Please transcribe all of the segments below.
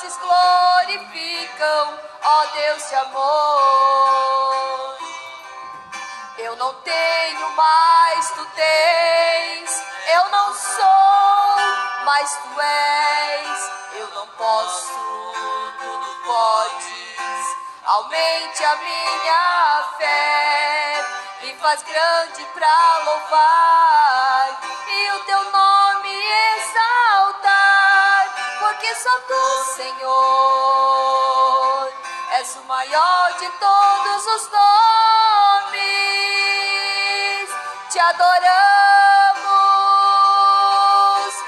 vozes glorificam, ó Deus de amor. Eu não tenho, mas tu tens. Eu não sou, mas tu és. Eu não posso, tu podes. Aumente a minha fé, me faz grande pra louvar e o teu nome exaltar, porque só tu, Senhor, és o maior de todos os nomes. Te adoramos,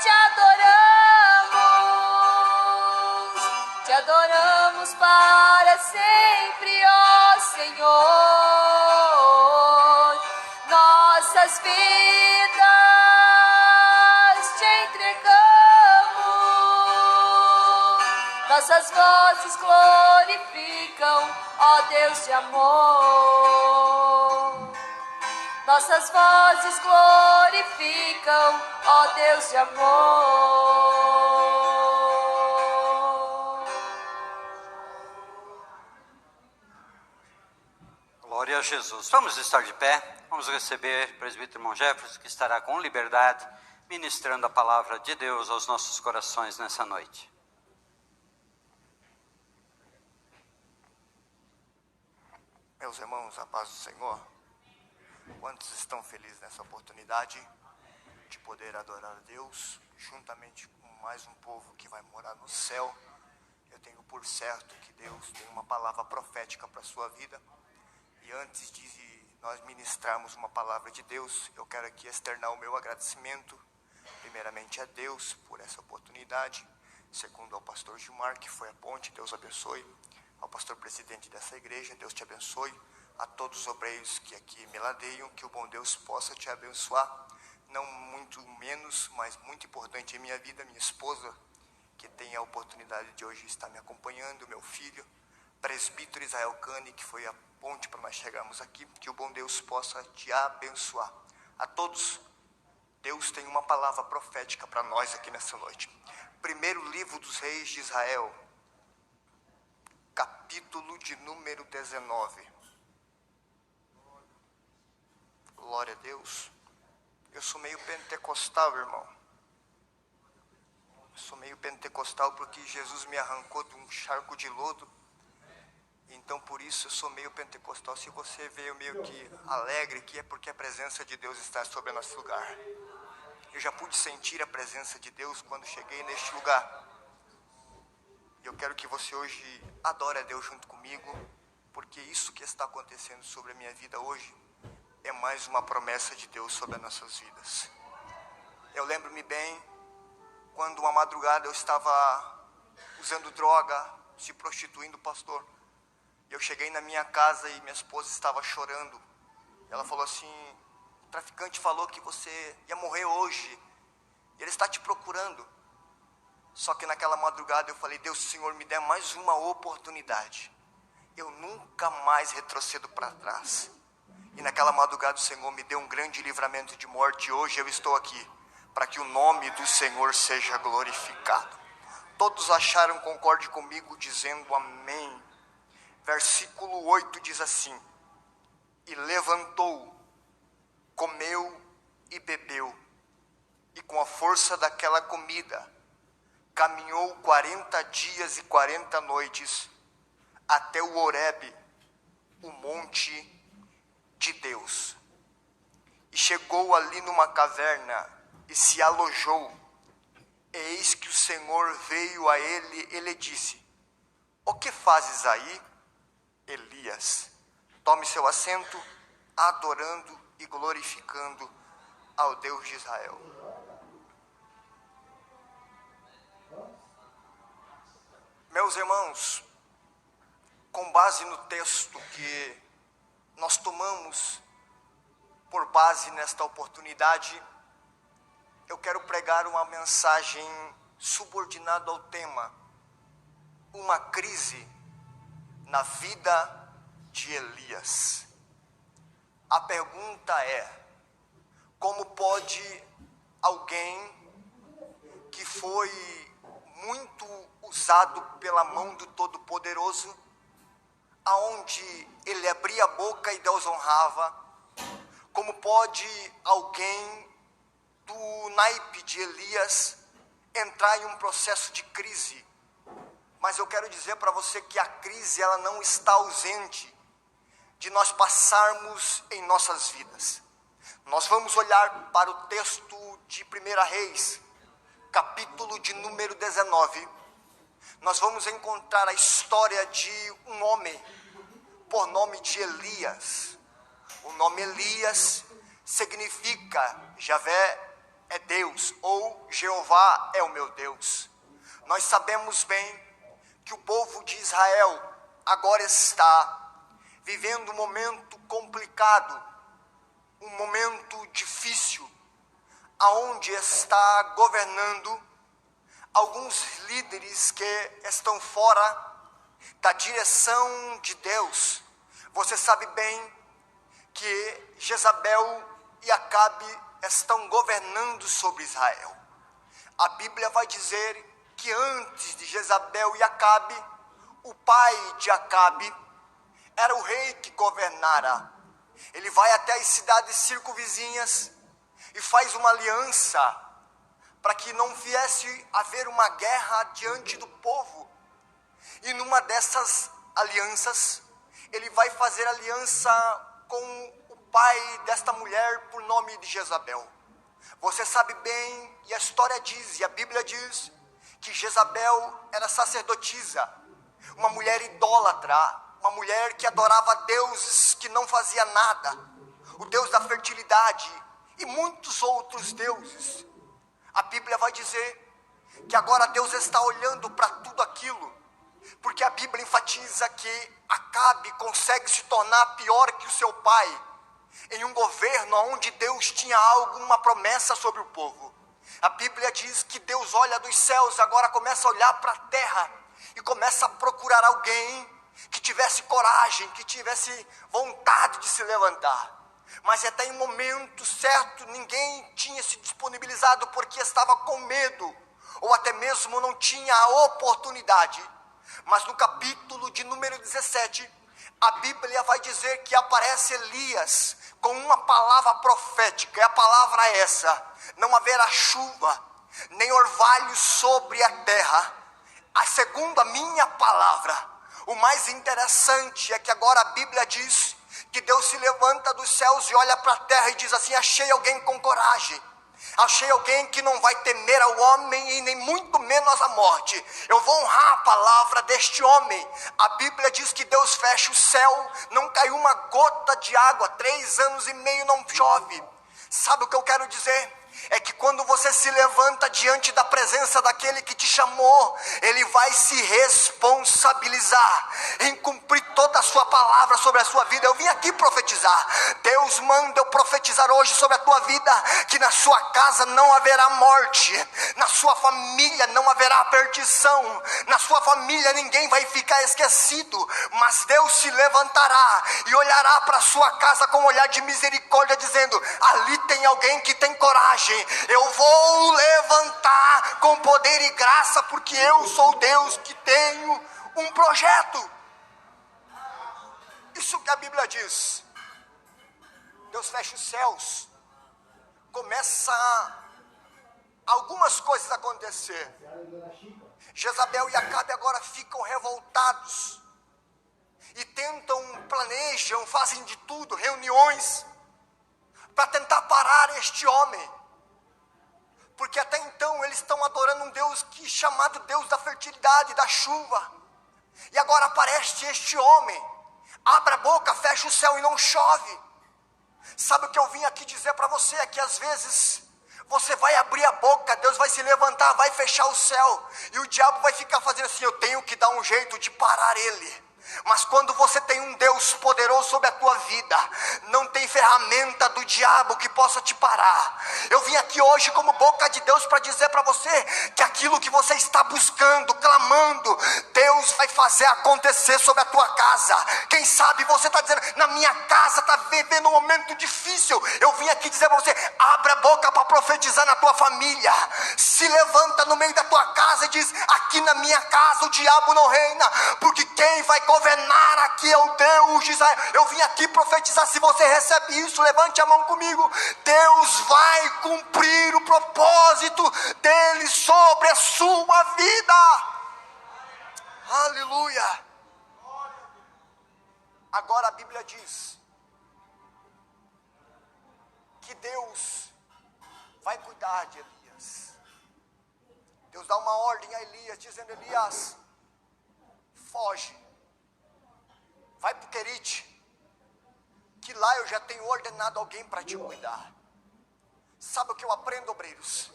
te adoramos, te adoramos para sempre, ó Senhor. Nossas vidas te entregamos, nossas vozes glorificam, ó Deus de amor. Nossas vozes glorificam, ó Deus de amor. Glória a Jesus. Vamos estar de pé. Vamos receber o presbítero irmão Jefferson, que estará com liberdade ministrando a palavra de Deus aos nossos corações nessa noite. Meus irmãos, a paz do Senhor. Quantos estão felizes nessa oportunidade de poder adorar a Deus, juntamente com mais um povo que vai morar no céu? Eu tenho por certo que Deus tem uma palavra profética para a sua vida. E antes de nós ministrarmos uma palavra de Deus, eu quero aqui externar o meu agradecimento, primeiramente a Deus por essa oportunidade, segundo ao pastor Gilmar, que foi a ponte, Deus abençoe, ao pastor presidente dessa igreja, Deus te abençoe, a todos os obreiros que aqui me ladeiam, que o bom Deus possa te abençoar, não muito menos, mas muito importante em minha vida, minha esposa, que tem a oportunidade de hoje estar me acompanhando, meu filho, presbítero Israel Cane, que foi a ponte para nós chegarmos aqui, que o bom Deus possa te abençoar. A todos, Deus tem uma palavra profética para nós aqui nessa noite. Primeiro livro dos reis de Israel, capítulo de número 19. Glória a Deus. Eu sou meio pentecostal, irmão. Eu sou meio pentecostal porque Jesus me arrancou de um charco de lodo. Então por isso eu sou meio pentecostal. Se você veio meio que alegre aqui, é porque a presença de Deus está sobre o nosso lugar. Eu já pude sentir a presença de Deus quando cheguei neste lugar. E eu quero que você hoje adore a Deus junto comigo, porque isso que está acontecendo sobre a minha vida hoje é mais uma promessa de Deus sobre as nossas vidas. Eu lembro-me bem quando uma madrugada eu estava usando droga, se prostituindo, pastor. Eu cheguei na minha casa e minha esposa estava chorando. Ela falou assim: o traficante falou que você ia morrer hoje, ele está te procurando. Só que naquela madrugada eu falei: Deus, Senhor, me dê mais uma oportunidade. Eu nunca mais retrocedo para trás. E naquela madrugada o Senhor me deu um grande livramento de morte. E hoje eu estou aqui para que o nome do Senhor seja glorificado. Todos acharam, concorde comigo, dizendo amém. Versículo 8 diz assim: e levantou, comeu e bebeu, e com a força daquela comida caminhou 40 dias e 40 noites até o Horebe, o monte de Deus. E chegou ali numa caverna e se alojou. Eis que o Senhor veio a ele e lhe disse: o que fazes aí, Elias? Tome seu assento, adorando e glorificando ao Deus de Israel. Meus irmãos, com base no texto que nós tomamos por base nesta oportunidade, eu quero pregar uma mensagem subordinada ao tema: uma crise na vida de Elias. A pergunta é: como pode alguém que foi muito usado pela mão do Todo-Poderoso, aonde ele abria a boca e Deus honrava. Como pode alguém do naipe de Elias entrar em um processo de crise? Mas eu quero dizer para você que a crise, ela não está ausente de nós passarmos em nossas vidas. Nós vamos olhar para o texto de 1 Reis, capítulo de número 19. Nós vamos encontrar a história de um homem por nome de Elias. O nome Elias significa Javé é Deus, ou Jeová é o meu Deus. Nós sabemos bem que o povo de Israel agora está vivendo um momento complicado, um momento difícil, aonde está governando alguns líderes que estão fora da direção de Deus. Você sabe bem que Jezabel e Acabe estão governando sobre Israel. A Bíblia vai dizer que antes de Jezabel e Acabe, o pai de Acabe era o rei que governara. Ele vai até as cidades circunvizinhas e faz uma aliança para que não viesse a haver uma guerra diante do povo. E numa dessas alianças, ele vai fazer aliança com o pai desta mulher por nome de Jezabel. Você sabe bem, e a história diz, e a Bíblia diz, que Jezabel era sacerdotisa, uma mulher idólatra, uma mulher que adorava deuses que não fazia nada, o Deus da fertilidade e muitos outros deuses. A Bíblia vai dizer que agora Deus está olhando para tudo aquilo, porque a Bíblia enfatiza que Acabe consegue se tornar pior que o seu pai, em um governo onde Deus tinha alguma promessa sobre o povo. A Bíblia diz que Deus olha dos céus, agora começa a olhar para a terra, e começa a procurar alguém que tivesse coragem, que tivesse vontade de se levantar. Mas até em momento certo, ninguém tinha se disponibilizado, porque estava com medo, ou até mesmo não tinha a oportunidade. Mas no capítulo de número 17, a Bíblia vai dizer que aparece Elias com uma palavra profética, e a palavra é essa: não haverá chuva, nem orvalho sobre a terra, segundo a minha palavra. O mais interessante é que agora a Bíblia diz que Deus se levanta dos céus e olha para a terra e diz assim: achei alguém com coragem, achei alguém que não vai temer ao homem e nem muito menos a morte. Eu vou honrar a palavra deste homem. A Bíblia diz que Deus fecha o céu, não caiu uma gota de água, 3 anos e meio não chove. Sabe o que eu quero dizer? É que quando você se levanta diante da presença daquele que te chamou, ele vai se responsabilizar em cumprir toda a sua palavra sobre a sua vida. Eu vim aqui profetizar. Deus manda eu profetizar hoje sobre a tua vida, que na sua casa não haverá morte, na sua família não haverá perdição, na sua família ninguém vai ficar esquecido, mas Deus se levantará e olhará para a sua casa com um olhar de misericórdia, dizendo: ali tem alguém que tem coragem. Eu vou levantar com poder e graça, porque eu sou Deus que tenho um projeto. Isso que a Bíblia diz. Deus fecha os céus, começa algumas coisas a acontecer. Jezabel e Acabe agora ficam revoltados e tentam, planejam, fazem de tudo, reuniões para tentar parar este homem. Porque até então eles estão adorando um Deus chamado Deus da fertilidade, da chuva. E agora aparece este homem, abre a boca, fecha o céu e não chove. Sabe o que eu vim aqui dizer para você? É que às vezes você vai abrir a boca, Deus vai se levantar, vai fechar o céu, e o diabo vai ficar fazendo assim: eu tenho que dar um jeito de parar ele. Mas quando você tem um Deus poderoso sobre a tua vida, não tem ferramenta do diabo que possa te parar. Eu vim aqui hoje como boca de Deus para dizer para você que aquilo que você está buscando, clamando, Deus vai fazer acontecer sobre a tua casa. Quem sabe você está dizendo, na minha casa está vivendo um momento difícil. Eu vim aqui dizer para você, abra a boca para profetizar na tua família. Se levanta no meio da tua casa e diz, aqui na minha casa o diabo não reina, porque quem vai governar aqui é o Deus de Israel. Eu vim aqui profetizar. Se você recebe isso, levante a mão comigo. Deus vai cumprir o propósito dele sobre a sua vida. Aleluia. Agora a Bíblia diz que Deus vai cuidar de Elias. Deus dá uma ordem a Elias, dizendo, Elias, foge, vai para o Querite, que lá eu já tenho ordenado alguém para te cuidar. Sabe o que eu aprendo, obreiros?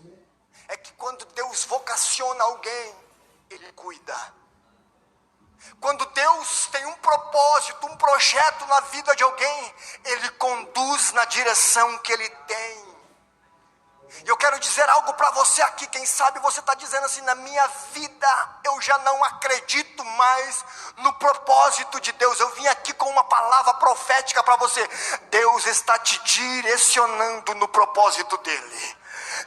É que quando Deus vocaciona alguém, Ele cuida. Quando Deus tem um propósito, um projeto na vida de alguém, Ele conduz na direção que Ele tem. E eu quero dizer algo para você aqui. Quem sabe você está dizendo assim, na minha vida eu já não acredito mais no propósito de Deus. Eu vim aqui com uma palavra profética para você. Deus está te direcionando no propósito dele.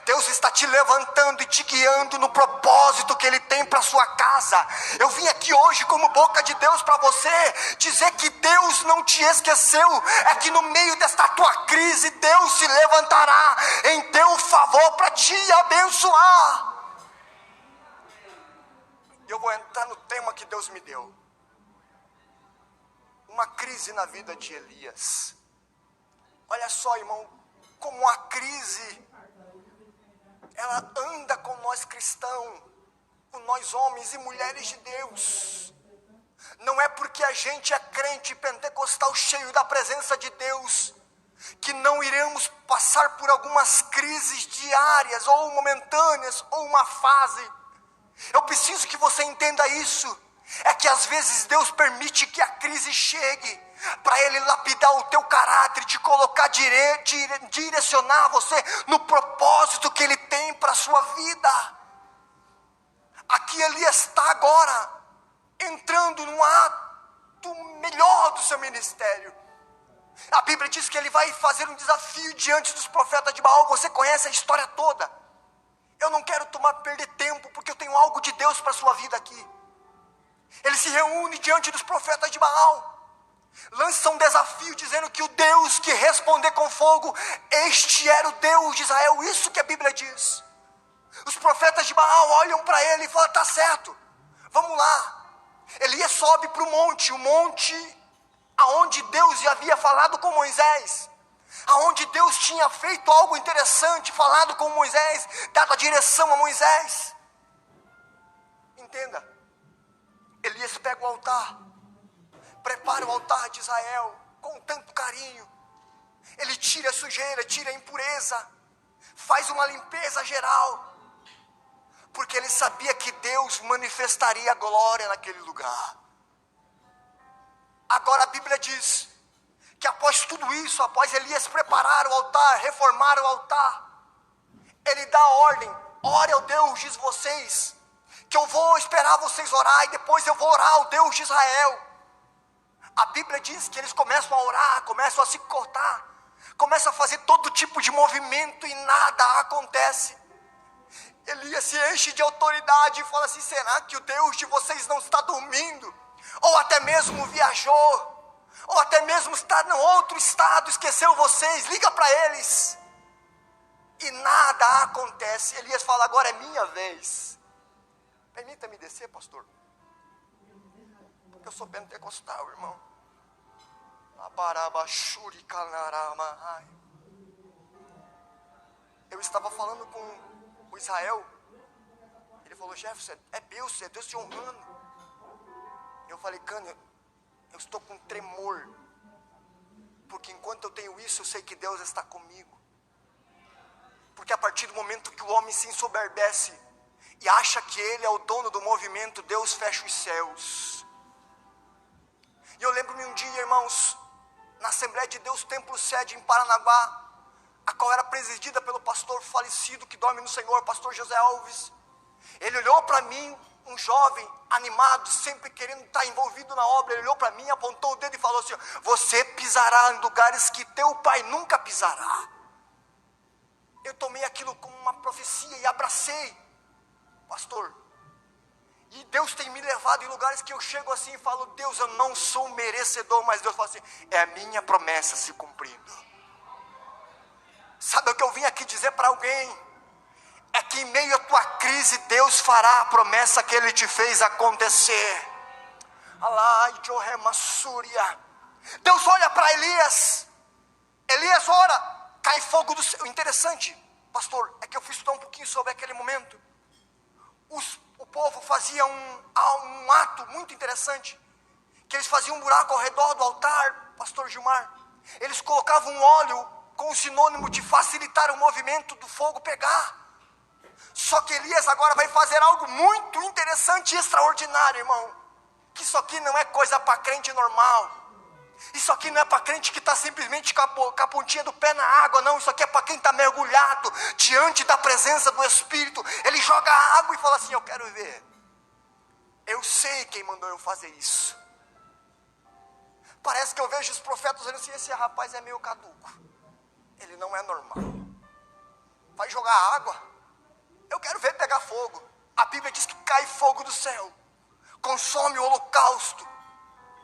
Deus está te levantando e te guiando no propósito que Ele tem para a sua casa. Eu vim aqui hoje como boca de Deus para você dizer que Deus não te esqueceu. É que no meio desta tua crise Deus se levantará em teu favor para te abençoar. Eu vou entrar no tema que Deus me deu. Uma crise na vida de Elias. Olha só, irmão, como a crise ela anda com nós cristãos, com nós homens e mulheres de Deus. Não é porque a gente é crente pentecostal cheio da presença de Deus que não iremos passar por algumas crises diárias ou momentâneas ou uma fase. Eu preciso que você entenda isso. É que às vezes Deus permite que a crise chegue para Ele lapidar o teu caráter, te colocar, direcionar você no propósito que Ele tem para a sua vida. Aqui Elias está agora entrando num ato melhor do seu ministério. A Bíblia diz que ele vai fazer um desafio diante dos profetas de Baal. Você conhece a história toda. Eu não quero perder tempo, porque eu tenho algo de Deus para a sua vida aqui. Ele se reúne diante dos profetas de Baal, lança um desafio dizendo que o Deus que responder com fogo, este era o Deus de Israel. Isso que a Bíblia diz. Os profetas de Baal olham para ele e falam, tá certo, vamos lá. Elias sobe para o monte aonde Deus já havia falado com Moisés, aonde Deus tinha feito algo interessante, falado com Moisés, dado a direção a Moisés. Entenda, Elias pega o altar, prepara o altar de Israel com tanto carinho. Ele tira a sujeira, tira a impureza, faz uma limpeza geral, porque ele sabia que Deus manifestaria a glória naquele lugar. Agora a Bíblia diz que após tudo isso, após Elias preparar o altar, reformar o altar, ele dá ordem, ore ao Deus de vocês, que eu vou esperar vocês orar, e depois eu vou orar ao Deus de Israel. A Bíblia diz que eles começam a orar, começam a se cortar, começam a fazer todo tipo de movimento e nada acontece. Elias se enche de autoridade e fala assim, será que o Deus de vocês não está dormindo? Ou até mesmo viajou? Ou até mesmo está em outro estado, esqueceu vocês? Liga para eles. E nada acontece. Elias fala, agora é minha vez. Permita-me descer, pastor, porque eu sou pentecostal, irmão. Eu estava falando com o Israel. Ele falou, Jefferson, é Deus te honrando. Eu falei, Cânio, eu estou com tremor, porque enquanto eu tenho isso, eu sei que Deus está comigo. Porque a partir do momento que o homem se ensoberbece e acha que ele é o dono do movimento, Deus fecha os céus. E eu lembro-me um dia, irmãos, na Assembleia de Deus Templo Sede em Paranaguá, a qual era presidida pelo pastor falecido que dorme no Senhor, pastor José Alves. Ele olhou para mim, um jovem animado, sempre querendo estar envolvido na obra. Ele olhou para mim, apontou o dedo e falou assim: você pisará em lugares que teu pai nunca pisará. Eu tomei aquilo como uma profecia e abracei, pastor. E Deus tem me levado em lugares que eu chego assim e falo: Deus, eu não sou merecedor, mas Deus fala assim: é a minha promessa se cumprindo. Sabe o que eu vim aqui dizer para alguém? É que em meio à tua crise, Deus fará a promessa que Ele te fez acontecer. Alai, Jorremassúria. Deus olha para Elias. Elias ora, cai fogo do céu. Interessante, pastor, é que eu fui estudar um pouquinho sobre aquele momento. O povo fazia um ato muito interessante, que eles faziam um buraco ao redor do altar, pastor Gilmar. Eles colocavam um óleo com o sinônimo de facilitar o movimento do fogo pegar. Só que Elias agora vai fazer algo muito interessante e extraordinário, irmão. Que isso aqui não é coisa para crente normal. Isso aqui não é para crente que está simplesmente com a pontinha do pé na água, não. Isso aqui é para quem está mergulhado diante da presença do Espírito. Ele joga a água e fala assim: eu quero ver. Eu sei quem mandou eu fazer isso. Parece que eu vejo os profetas dizendo assim: esse rapaz é meio caduco. Ele não é normal. Vai jogar água? Eu quero ver pegar fogo. A Bíblia diz que cai fogo do céu, consome o holocausto,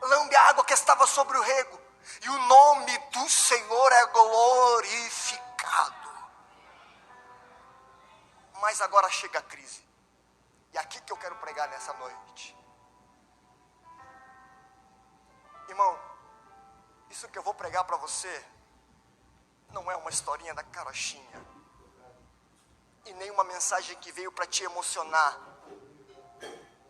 lambe a água que estava sobre o rego, e o nome do Senhor é glorificado. Mas agora chega a crise, e aqui que eu quero pregar nessa noite. Irmão, isso que eu vou pregar para você não é uma historinha da carochinha, e nem uma mensagem que veio para te emocionar,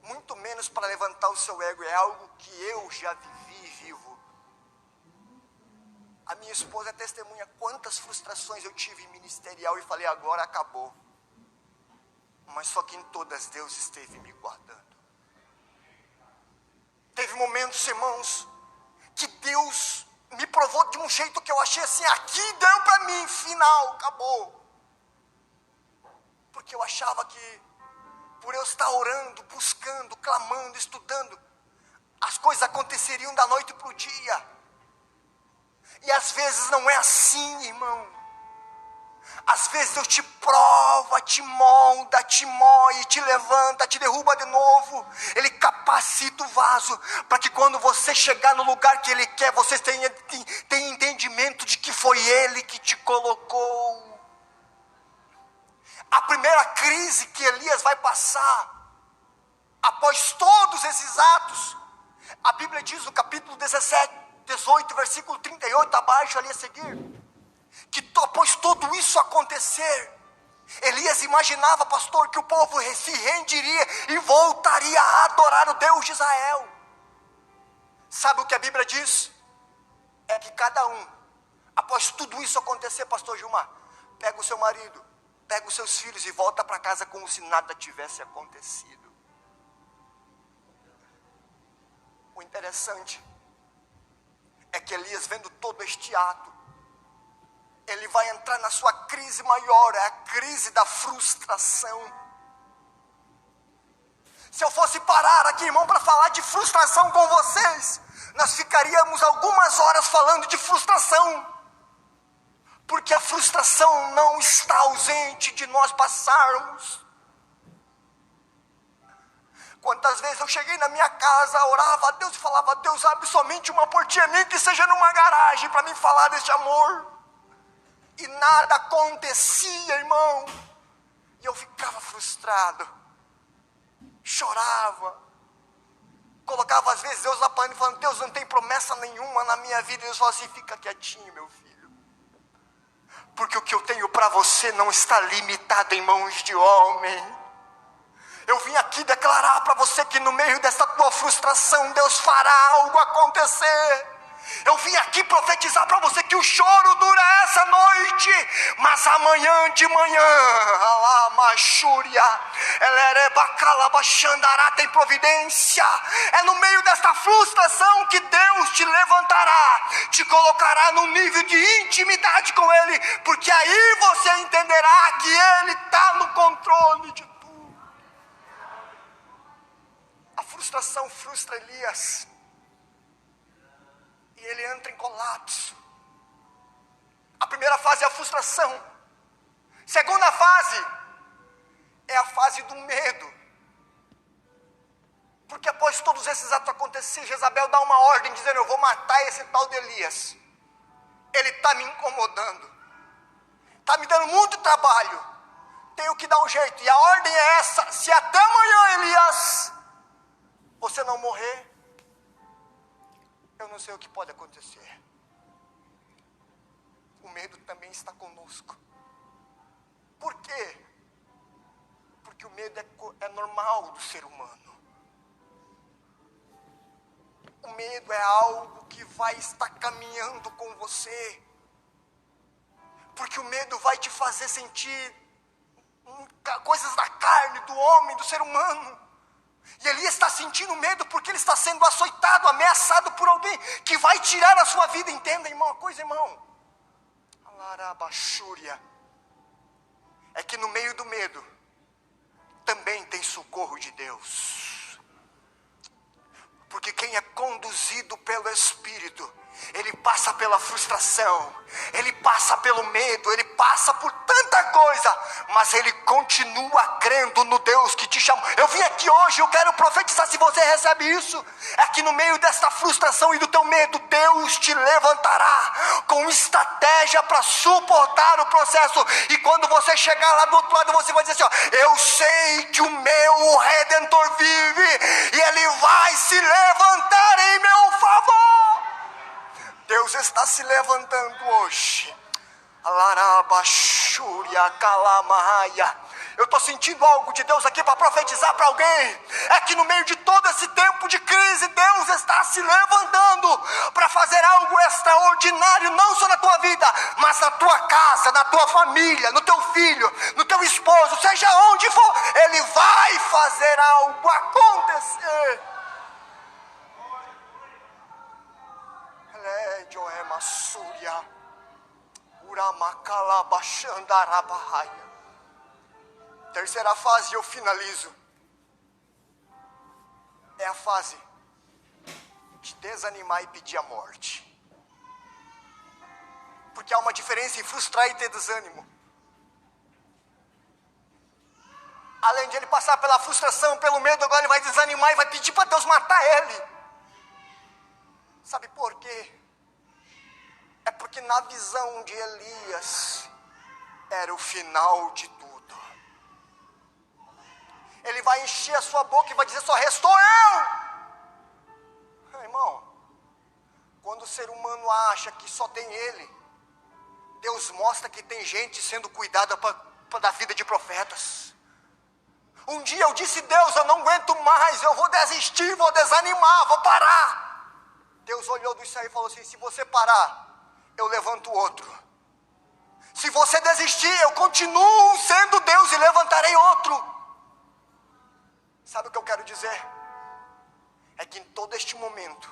muito menos para levantar o seu ego. É algo que eu já vivi e vivo. A minha esposa é testemunha quantas frustrações eu tive em ministerial e falei: agora acabou. Mas só que em todas Deus esteve me guardando. Teve momentos, irmãos, que Deus me provou de um jeito que eu achei assim: aqui deu para mim, final, acabou. Porque eu achava que, por eu estar orando, buscando, clamando, estudando, as coisas aconteceriam da noite para o dia. E às vezes não é assim, irmão. Às vezes Deus te prova, te molda, te moe, te levanta, te derruba de novo. Ele capacita o vaso, para que quando você chegar no lugar que Ele quer, você tenha entendimento de que foi Ele que te colocou. A primeira crise que Elias vai passar, após todos esses atos, a Bíblia diz no capítulo 18, versículo 38, abaixo ali a seguir, que após tudo isso acontecer, Elias imaginava, pastor, que o povo se rendiria e voltaria a adorar o Deus de Israel. Sabe o que a Bíblia diz? É que cada um, após tudo isso acontecer, pastor Gilmar, pega o seu marido, pega os seus filhos e volta para casa como se nada tivesse acontecido. O interessante é que Elias, vendo todo este ato, ele vai entrar na sua crise maior, é a crise da frustração. Se eu fosse parar aqui, irmão, para falar de frustração com vocês, nós ficaríamos algumas horas falando de frustração. Porque a frustração não está ausente de nós passarmos. Quantas vezes eu cheguei na minha casa, orava a Deus e falava: Deus, abre somente uma portinha minha, que seja numa garagem, para me falar deste amor. E nada acontecia, irmão. E eu ficava frustrado, chorava, colocava às vezes Deus na panela e falando: Deus, não tem promessa nenhuma na minha vida. E Deus falava assim: fica quietinho, meu filho, porque o que eu tenho para você não está limitado em mãos de homem. Eu vim aqui declarar para você que no meio dessa tua frustração, Deus fará algo acontecer. Eu vim aqui profetizar para você que o choro dura essa noite, mas amanhã de manhã, tem providência. É no meio desta frustração que Deus te levantará, te colocará num nível de intimidade com Ele, porque aí você entenderá que Ele está no controle de tudo. A frustração frustra Elias, e ele entra em colapso. A primeira fase é a frustração. Segunda fase é a fase do medo. Porque após todos esses atos acontecer, Jezabel dá uma ordem dizendo: eu vou matar esse tal de Elias. Ele está me incomodando, está me dando muito trabalho, tenho que dar um jeito. E a ordem é essa: se até amanhã, Elias, você não morrer, eu não sei o que pode acontecer. O medo também está conosco. Por quê? Porque o medo é normal do ser humano. O medo é algo que vai estar caminhando com você. Porque o medo vai te fazer sentir coisas da carne, do homem, do ser humano. E Elias está sentindo medo porque ele está sendo açoitado, ameaçado por alguém que vai tirar a sua vida. Entenda, irmão, uma coisa, irmão. Alarabachúria. É que no meio do medo também tem socorro de Deus. Porque quem é conduzido pelo Espírito, ele passa pela frustração, ele passa pelo medo, ele passa por tanta coisa, mas ele continua crendo no Deus que te chamou. Eu vim aqui hoje, eu quero profetizar, se você recebe isso, é que no meio desta frustração e do teu medo, Deus te levantará com estratégia para suportar o processo. E quando você chegar lá do outro lado, você vai dizer assim: ó, eu sei que o meu Redentor vive e ele vai se levantar em meu favor. Deus está se levantando hoje. Alarabachúria, calamaia. Eu estou sentindo algo de Deus aqui para profetizar para alguém. É que no meio de todo esse tempo de crise, Deus está se levantando para fazer algo extraordinário, não só na tua vida, mas na tua casa, na tua família, no teu filho, no teu esposo, seja onde for, Ele vai fazer algo acontecer. Terceira fase, eu finalizo. É a fase de desanimar e pedir a morte. Porque há uma diferença em frustrar e ter desânimo. Além de ele passar pela frustração, pelo medo, agora ele vai desanimar e vai pedir para Deus matar ele. Sabe por quê? É porque na visão de Elias era o final de tudo. Ele vai encher a sua boca e vai dizer: só restou eu. Irmão, quando o ser humano acha que só tem ele, Deus mostra que tem gente sendo cuidada da vida de profetas. Um dia eu disse: Deus, eu não aguento mais, eu vou desistir, vou desanimar, vou parar. Deus olhou do céu e falou assim: se você parar, eu levanto outro. Se você desistir, eu continuo sendo Deus e levantarei outro. Sabe o que eu quero dizer? É que em todo este momento,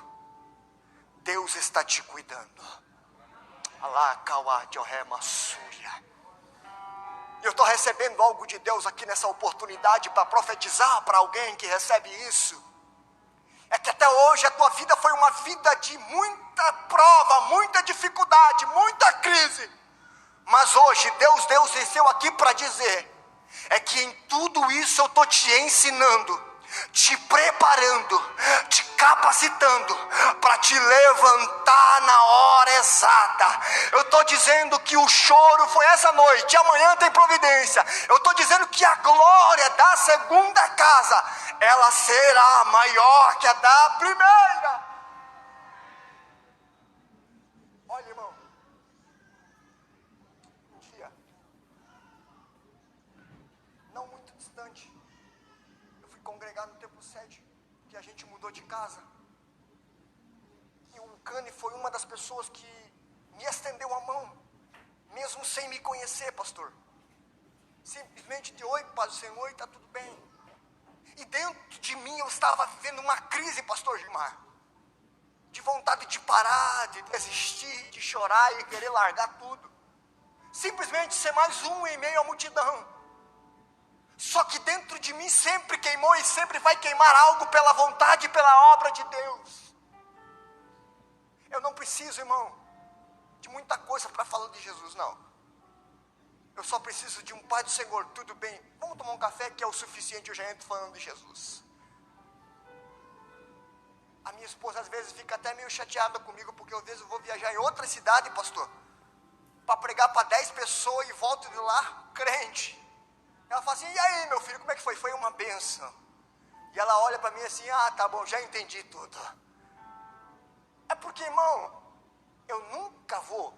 Deus está te cuidando. Eu estou recebendo algo de Deus aqui nessa oportunidade para profetizar para alguém que recebe isso. É que até hoje a tua vida foi uma vida de muita prova, muita dificuldade, muita crise. Mas hoje Deus desceu aqui para dizer: é que em tudo isso eu estou te ensinando, te preparando, te capacitando para te levantar na hora exata. Eu estou dizendo que o choro foi essa noite, amanhã tem providência. Eu estou dizendo que a glória da segunda casa, ela será maior que a da primeira. Olha, irmão, um dia, não muito distante, eu fui congregar no Templo Sede, que a gente mudou de casa. E o Cani foi uma das pessoas que me estendeu a mão, mesmo sem me conhecer, pastor. Simplesmente de oi, paz do Senhor, e está tudo bem. E dentro de mim eu estava vivendo uma crise, pastor Gilmar. De vontade de parar, de desistir, de chorar e querer largar tudo. Simplesmente ser mais um em meio à multidão. Só que dentro de mim sempre queimou e sempre vai queimar algo pela vontade e pela obra de Deus. Eu não preciso, irmão, de muita coisa para falar de Jesus, não. Eu só preciso de um Pai do Senhor, tudo bem. Vamos tomar um café que é o suficiente, eu já entro falando de Jesus. A minha esposa às vezes fica até meio chateada comigo, porque às vezes eu vou viajar em outra cidade, pastor, para pregar para 10 pessoas e volto de lá crente. Ela fala assim, e aí meu filho, como é que foi? Foi uma bênção. E ela olha para mim assim, tá bom, já entendi tudo. É porque, irmão, eu nunca vou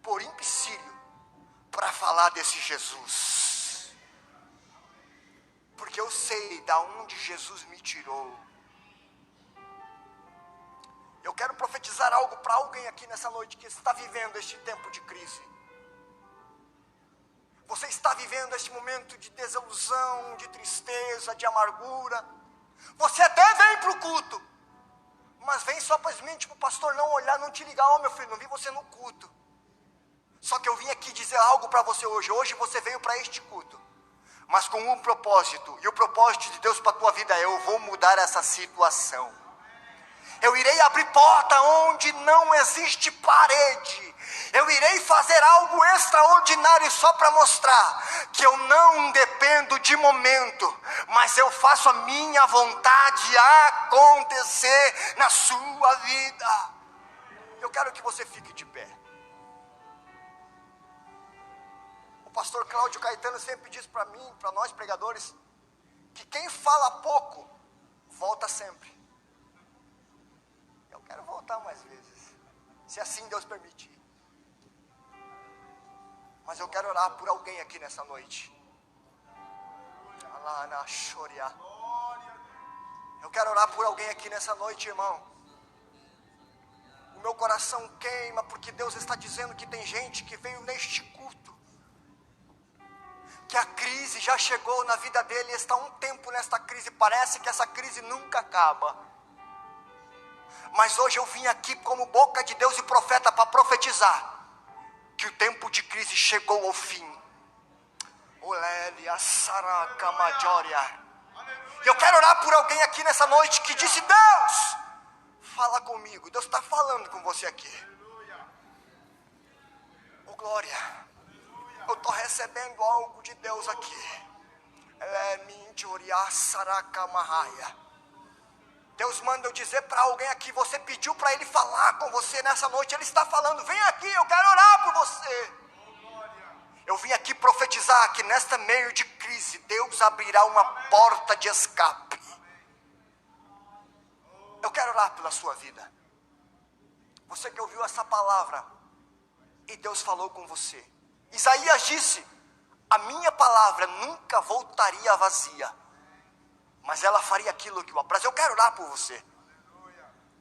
por empecilho para falar desse Jesus. Porque eu sei da onde Jesus me tirou. Eu quero profetizar algo para alguém aqui nessa noite que está vivendo este tempo de crise. Você está vivendo este momento de desilusão, de tristeza, de amargura. Você até vem para o culto, mas vem só simplesmente para o pastor não olhar, não te ligar. Meu filho, não vi você no culto. Só que eu vim aqui dizer algo para você hoje. Hoje você veio para este culto, mas com um propósito. E o propósito de Deus para a tua vida é: eu vou mudar essa situação. Eu irei abrir porta onde não existe parede. Eu irei fazer algo extraordinário só para mostrar que eu não dependo de momento, mas eu faço a minha vontade acontecer na sua vida. Eu quero que você fique de pé. O pastor Cláudio Caetano sempre diz para mim, para nós pregadores, que quem fala pouco, volta sempre. Eu quero voltar mais vezes, se assim Deus permitir. Mas eu quero orar por alguém aqui nessa noite. Eu quero orar por alguém aqui nessa noite, irmão. O meu coração queima porque Deus está dizendo que tem gente que veio neste culto, que a crise já chegou na vida dele e está há um tempo nesta crise. Parece que essa crise nunca acaba. Mas hoje eu vim aqui como boca de Deus e profeta para profetizar que o tempo de crise chegou ao fim. E eu quero orar por alguém aqui nessa noite que disse: Deus, fala comigo. Deus está falando com você aqui. Oh glória, eu estou recebendo algo de Deus aqui. Deus manda eu dizer para alguém aqui: você pediu para Ele falar com você nessa noite. Ele está falando: vem aqui, eu quero orar por você. Eu vim aqui profetizar que nesta meio de crise Deus abrirá uma porta de escape. Eu quero orar pela sua vida. Você que ouviu essa palavra e Deus falou com você. Isaías disse: a minha palavra nunca voltaria vazia, mas ela faria aquilo que o apraz. Eu quero orar por você.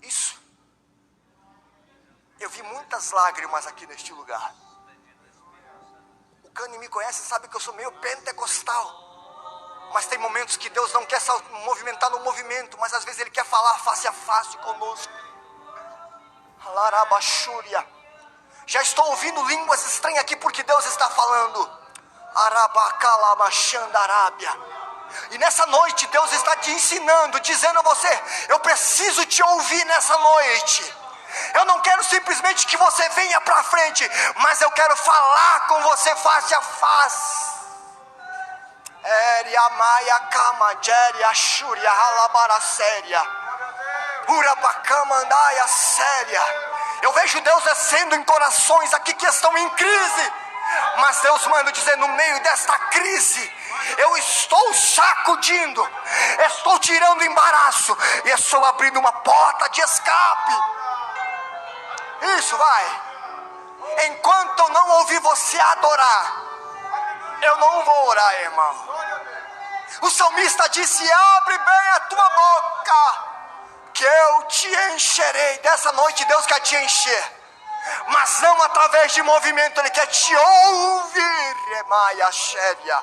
Isso. Eu vi muitas lágrimas aqui neste lugar. O Cani me conhece, sabe que eu sou meio pentecostal. Mas tem momentos que Deus não quer só movimentar no movimento, mas às vezes Ele quer falar face a face conosco. Alarabachúria. Já estou ouvindo línguas estranhas aqui porque Deus está falando. Arabacalamashandarábia. E nessa noite Deus está te ensinando, dizendo a você: eu preciso te ouvir nessa noite. Eu não quero simplesmente que você venha para frente, mas eu quero falar com você face a face. Eriamaia kama jeri ashuria halabaraséria. Urabacamandaia séria. Eu vejo Deus descendo em corações aqui que estão em crise. Mas Deus manda dizer: no meio desta crise, eu estou sacudindo, estou tirando embaraço e estou abrindo uma porta de escape. Isso, vai. Enquanto eu não ouvir você adorar, eu não vou orar, irmão. O salmista disse: abre bem a tua boca, que eu te encherei. Dessa noite Deus quer te encher. mas não através de movimento, Ele quer te ouvir. Remaia Xéria,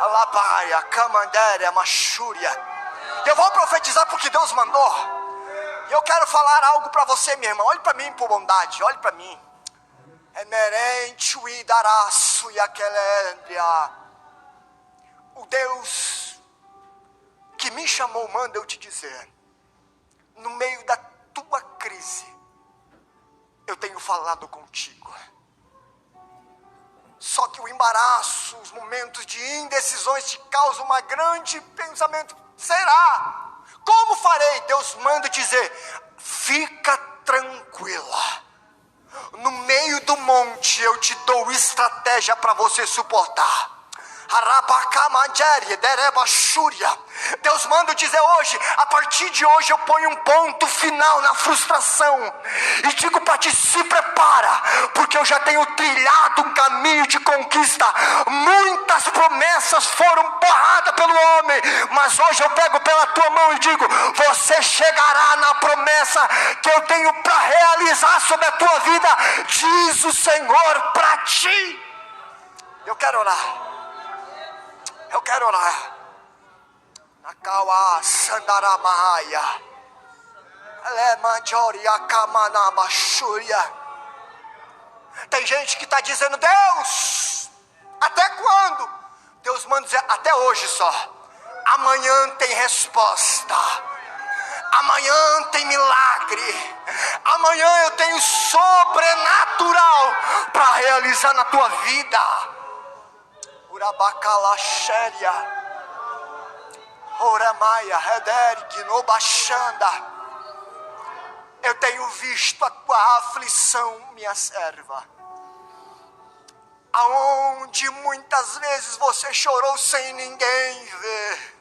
Alabaia, Camandéria, Machúria. Eu vou profetizar porque Deus mandou. E eu quero falar algo para você, minha irmã. Olhe para mim por bondade, olhe para mim. Emerente o idaraço e aqueléria. O Deus que me chamou manda eu te dizer: no meio da tua crise, eu tenho falado contigo. Só que o embaraço, os momentos de indecisões te causam uma grande pensamento. Será? Como farei? Deus manda dizer: fica tranquila. No meio do monte eu te dou estratégia para você suportar. Deus manda dizer hoje: a partir de hoje eu ponho um ponto final na frustração e digo para ti: se prepara, porque eu já tenho trilhado um caminho de conquista. Muitas promessas foram borradas pelo homem, mas hoje eu pego pela tua mão e digo: você chegará na promessa que eu tenho para realizar sobre a tua vida, diz o Senhor para ti. Eu quero orar. Eu quero orar. Nakawa Sandaramaya. Lemanjoria Kamanamachúria. Tem gente que está dizendo: Deus, até quando? Deus manda dizer: até hoje só. Amanhã tem resposta. Amanhã tem milagre. Amanhã eu tenho sobrenatural para realizar na tua vida. Urabacalaxéria, Oramaia, Rederg, Nobachanda. Eu tenho visto a tua aflição, minha serva, aonde muitas vezes você chorou sem ninguém ver.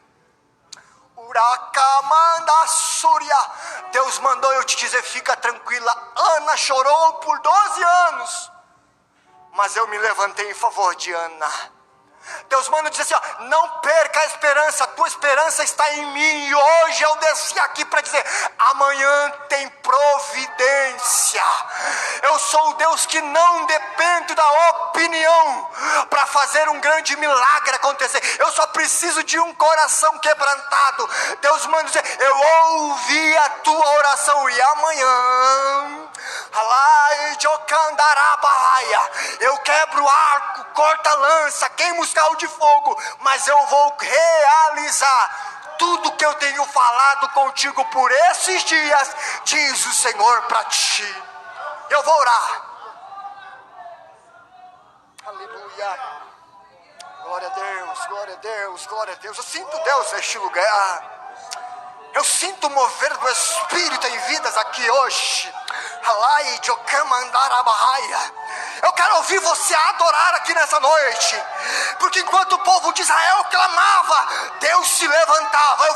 Uracamanda Súria. Deus mandou eu te dizer: fica tranquila. Ana chorou por 12 anos, mas eu me levantei em favor de Ana. Deus manda dizer assim: ó, não perca a esperança, a tua esperança está em mim. E hoje eu desci aqui para dizer: amanhã tem providência. Eu sou o Deus que não depende da opinião para fazer um grande milagre acontecer. Eu só preciso de um coração quebrantado. Deus manda dizer: eu ouvi a tua oração e amanhã eu quebro o arco, corta a lança, queimo os carros de fogo, mas eu vou realizar tudo que eu tenho falado contigo por esses dias, diz o Senhor para ti. Eu vou orar. Aleluia. Glória a Deus, glória a Deus, glória a Deus. Eu sinto Deus neste lugar. Eu sinto o mover do Espírito em vidas aqui hoje. Eu quero ouvir você adorar aqui nessa noite, porque enquanto o povo de Israel clamava, Deus se levantava.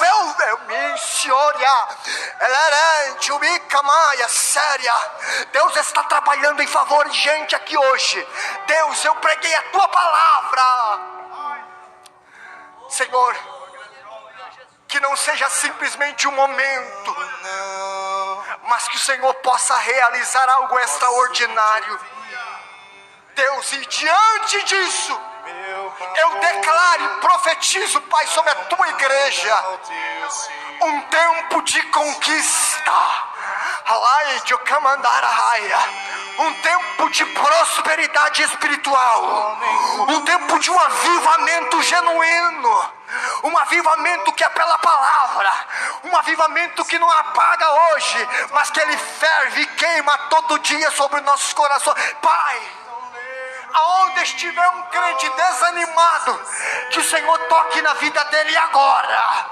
Deus está trabalhando em favor de gente aqui hoje. Deus, eu preguei a tua palavra, Senhor, que não seja simplesmente um momento, mas que o Senhor possa realizar algo extraordinário. Deus, e diante disso, eu declaro e profetizo, Pai, sobre a tua igreja, um tempo de conquista, um tempo de prosperidade espiritual, um tempo de um avivamento genuíno, um avivamento que é pela palavra, um avivamento que não apaga hoje, mas que ele ferve e queima todo dia sobre nossos corações. Pai, aonde estiver um crente desanimado, que o Senhor toque na vida dele agora.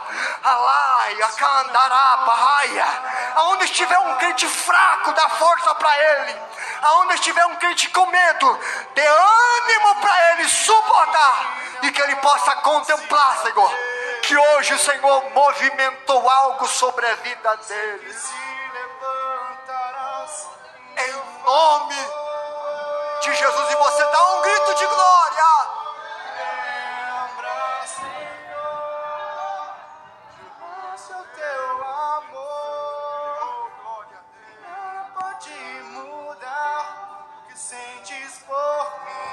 Aonde estiver um crente fraco, dá força para ele. Aonde estiver um crente com medo, dê ânimo para ele suportar, e que ele possa contemplar, Senhor, que hoje o Senhor movimentou algo sobre a vida dele. Em nome de Jesus. E você dá um grito de glória.